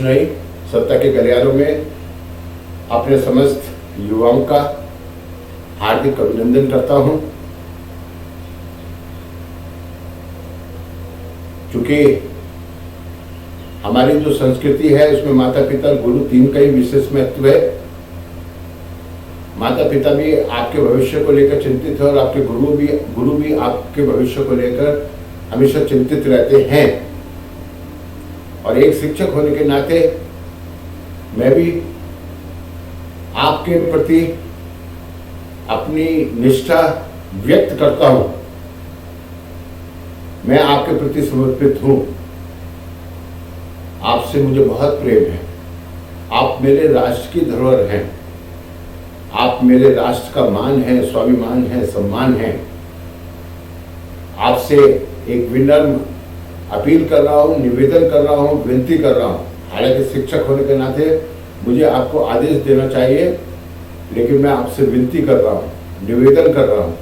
रोशनाई सत्ता के गलियारों में अपने समस्त युवाओं का हार्दिक अभिनंदन करता हूं। क्योंकि हमारी जो संस्कृति है उसमें माता पिता गुरु तीन का ही विशेष महत्व है। माता पिता भी आपके भविष्य को लेकर चिंतित है और आपके गुरु भी आपके भविष्य को लेकर हमेशा चिंतित रहते हैं। और एक शिक्षक होने के नाते मैं भी आपके प्रति अपनी निष्ठा व्यक्त करता हूं। मैं आपके प्रति समर्पित हूं। आपसे मुझे बहुत प्रेम है। आप मेरे राष्ट्र की धरोहर हैं। आप मेरे राष्ट्र का मान है, स्वाभिमान है, सम्मान है। आपसे एक विनम्र अपील कर रहा हूं, निवेदन कर रहा हूं, विनती कर रहा हूं। हालांकि शिक्षक होने के नाते मुझे आपको आदेश देना चाहिए, लेकिन मैं आपसे विनती कर रहा हूं, निवेदन कर रहा हूं,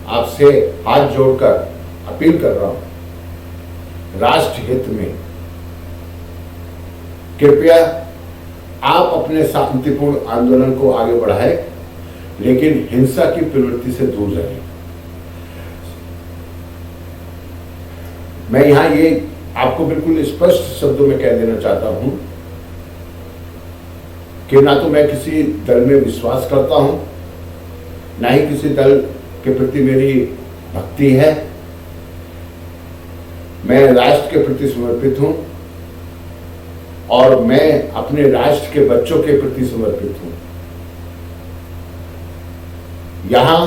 आपसे हाथ जोड़कर अपील कर रहा हूं। राष्ट्र हित में कृपया आप अपने शांतिपूर्ण आंदोलन को आगे बढ़ाएं, लेकिन हिंसा की प्रवृत्ति से दूर रहें। मैं यहां ये आपको बिल्कुल स्पष्ट शब्दों में कह देना चाहता हूं कि ना तो मैं किसी दल में विश्वास करता हूं, ना ही किसी दल के प्रति मेरी भक्ति है। मैं राष्ट्र के प्रति समर्पित हूं और मैं अपने राष्ट्र के बच्चों के प्रति समर्पित हूं। यहां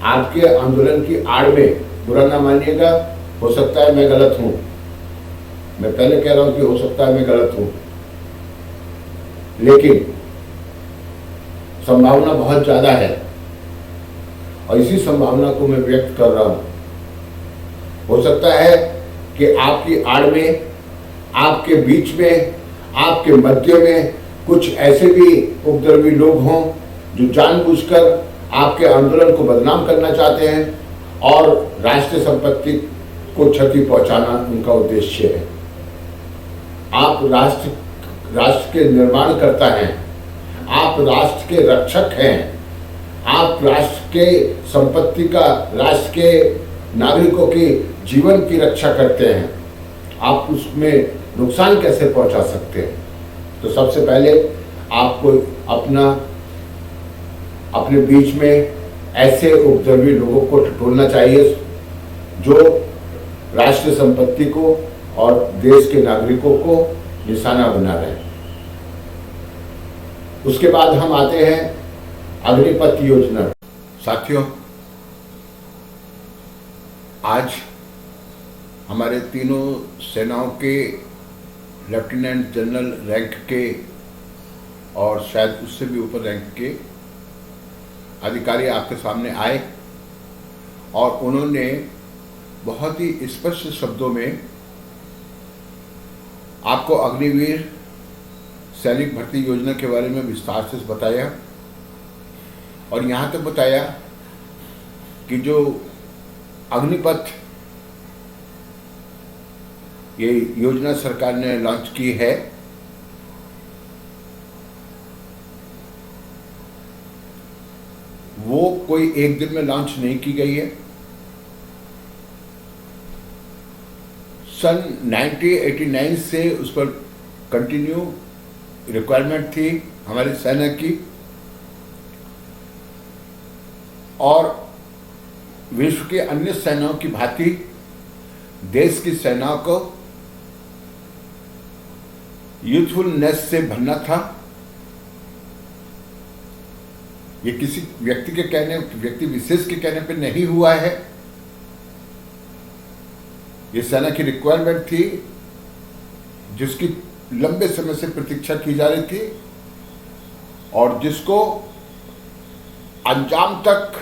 आपके आंदोलन की आड़ में, बुरा ना मानिएगा, हो सकता है मैं गलत हूं। मैं पहले कह रहा हूं कि हो सकता है मैं गलत हूं, लेकिन संभावना बहुत ज्यादा है और इसी संभावना को मैं व्यक्त कर रहा हूं। हो सकता है कि आपकी आड़ में, आपके बीच में, आपके मध्य में कुछ ऐसे भी उपद्रवी लोग हों जो जानबूझकर आपके आंदोलन को बदनाम करना चाहते हैं और राष्ट्रीय संपत्ति को क्षति पहुंचाना उनका उद्देश्य है। आप राष्ट्र के निर्माणकर्ता हैं, आप राष्ट्र के रक्षक हैं, आप राष्ट्र के संपत्ति का, राष्ट्र के नागरिकों के जीवन की रक्षा करते हैं। आप उसमें नुकसान कैसे पहुंचा सकते हैं? तो सबसे पहले आपको अपने बीच में ऐसे उपद्रवी लोगों को टटोलना चाहिए जो राष्ट्रीय संपत्ति को और देश के नागरिकों को निशाना बना रहे हैं। उसके बाद हम आते हैं अग्निपथ योजना। साथियों, आज हमारे तीनों सेनाओं के लेफ्टिनेंट जनरल रैंक के और शायद उससे भी ऊपर रैंक के अधिकारी आपके सामने आए और उन्होंने बहुत ही स्पष्ट शब्दों में आपको अग्निवीर सैनिक भर्ती योजना के बारे में विस्तार से बताया और यहाँ तक बताया कि जो अग्निपथ ये योजना सरकार ने लॉन्च की है, वो कोई एक दिन में लॉन्च नहीं की गई है। सन 1989 से उस पर कंटिन्यू रिक्वायरमेंट थी हमारी सेना की और विश्व के अन्य सेनाओं की भांति देश की सेनाओं को यूथफुलनेस से भरना था। ये किसी व्यक्ति विशेष के कहने पे नहीं हुआ है। ये सेना की रिक्वायरमेंट थी जिसकी लंबे समय से प्रतीक्षा की जा रही थी और जिसको अंजाम तक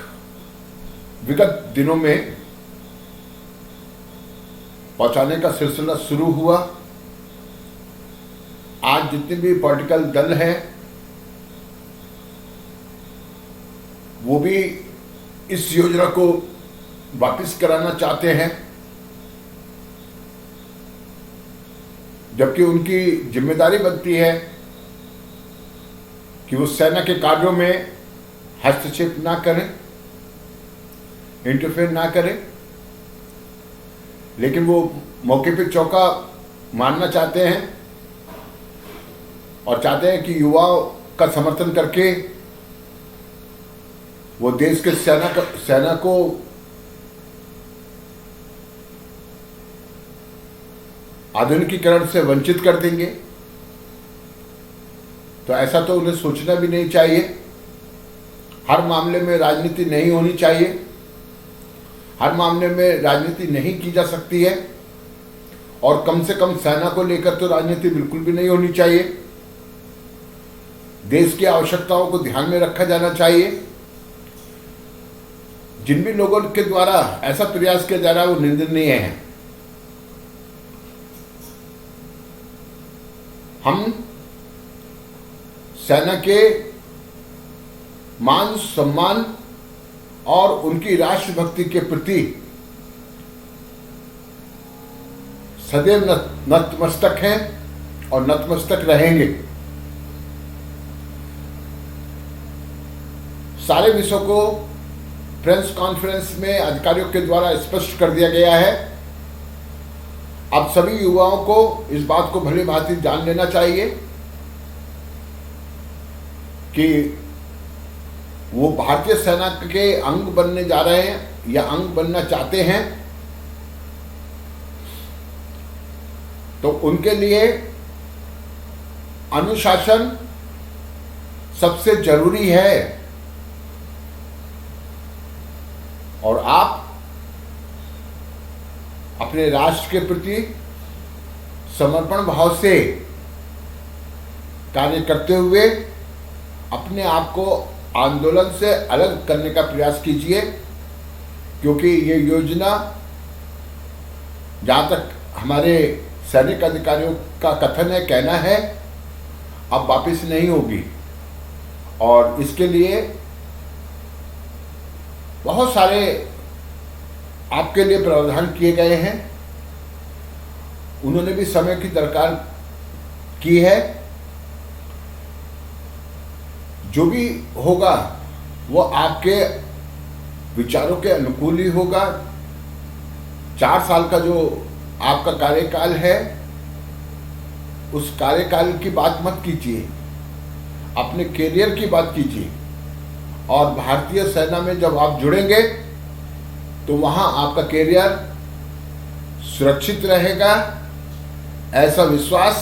विगत दिनों में पहुंचाने का सिलसिला शुरू हुआ। आज जितने भी पॉलिटिकल दल हैं वो भी इस योजना को वापस कराना चाहते हैं। जबकि उनकी जिम्मेदारी बनती है कि वो सेना के कार्यों में हस्तक्षेप ना करें, इंटरफेयर ना करें, लेकिन वो मौके पे चौका मारना चाहते हैं और चाहते हैं कि युवाओं का समर्थन करके वो देश के सेना को आधुनिकीकरण से वंचित कर देंगे। तो ऐसा तो उन्हें सोचना भी नहीं चाहिए। हर मामले में राजनीति नहीं होनी चाहिए, हर मामले में राजनीति नहीं की जा सकती है, और कम से कम सेना को लेकर तो राजनीति बिल्कुल भी नहीं होनी चाहिए। देश की आवश्यकताओं को ध्यान में रखा जाना चाहिए। जिन भी लोगों के द्वारा ऐसा प्रयास किया जा रहा है वो निंदनीय है। हम सेना के मान सम्मान और उनकी राष्ट्रभक्ति के प्रति सदैव नतमस्तक हैं और नतमस्तक रहेंगे। सारे विषयों को प्रेस कॉन्फ्रेंस में अधिकारियों के द्वारा स्पष्ट कर दिया गया है। अब सभी युवाओं को इस बात को भली भांति जान लेना चाहिए कि वो भारतीय सेना के अंग बनने जा रहे हैं या अंग बनना चाहते हैं, तो उनके लिए अनुशासन सबसे जरूरी है। और आप अपने राष्ट्र के प्रति समर्पण भाव से कार्य करते हुए अपने आप को आंदोलन से अलग करने का प्रयास कीजिए, क्योंकि ये योजना जहाँ तक हमारे सैनिक अधिकारियों का कथन है, कहना है, अब वापस नहीं होगी। और इसके लिए बहुत सारे आपके लिए प्रावधान किए गए हैं। उन्होंने भी समय की दरकार की है। जो भी होगा वो आपके विचारों के अनुकूल ही होगा। 4 साल का जो आपका कार्यकाल है, उस कार्यकाल की बात मत कीजिए, अपने कैरियर की बात कीजिए। और भारतीय सेना में जब आप जुड़ेंगे तो वहां आपका कैरियर सुरक्षित रहेगा, ऐसा विश्वास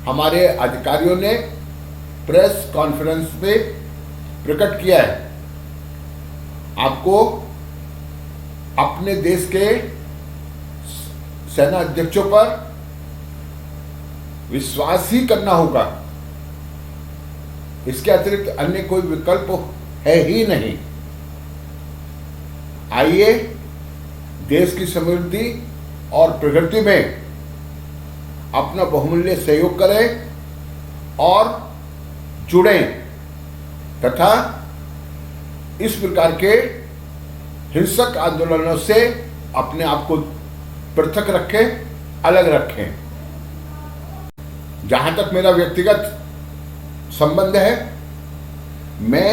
हमारे अधिकारियों ने प्रेस कॉन्फ्रेंस में प्रकट किया है। आपको अपने देश के सेना अध्यक्षों पर विश्वास ही करना होगा, इसके अतिरिक्त अन्य कोई विकल्प है ही नहीं। आइए देश की समृद्धि और प्रगति में अपना बहुमूल्य सहयोग करें और जुड़ें तथा इस प्रकार के हिंसक आंदोलनों से अपने आप को पृथक रखें, अलग रखें। जहां तक मेरा व्यक्तिगत संबंध है, मैं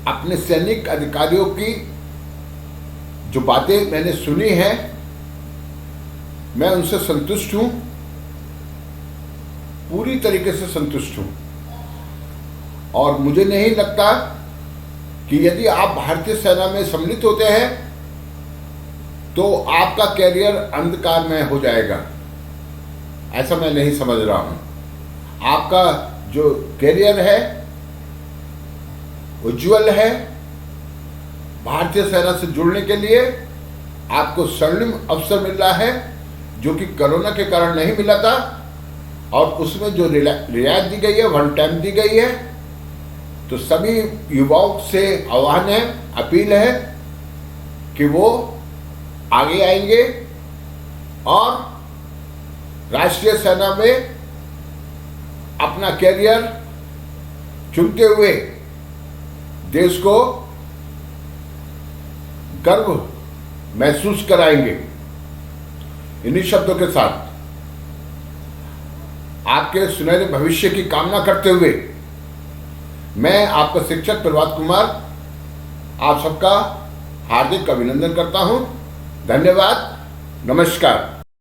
अपने सैनिक अधिकारियों की जो बातें मैंने सुनी हैं, मैं उनसे संतुष्ट हूं, पूरी तरीके से संतुष्ट हूं। और मुझे नहीं लगता कि यदि आप भारतीय सेना में सम्मिलित होते हैं तो आपका कैरियर अंधकार में हो जाएगा, ऐसा मैं नहीं समझ रहा हूं। आपका जो कैरियर है उज्जवल है। भारतीय सेना से जुड़ने के लिए आपको स्वर्णिम अवसर मिल रहा है, जो कि कोरोना के कारण नहीं मिला था। और उसमें जो रियायत दी गई है, 1 टाइम दी गई है। तो सभी युवाओं से आह्वान है, अपील है कि वो आगे आएंगे और राष्ट्रीय सेना में अपना कैरियर चुनते हुए देश को गर्व महसूस कराएंगे। इन्हीं शब्दों के साथ आपके सुनहरे भविष्य की कामना करते हुए मैं आपका शिक्षक प्रभात कुमार आप सबका हार्दिक अभिनंदन करता हूं। धन्यवाद, नमस्कार।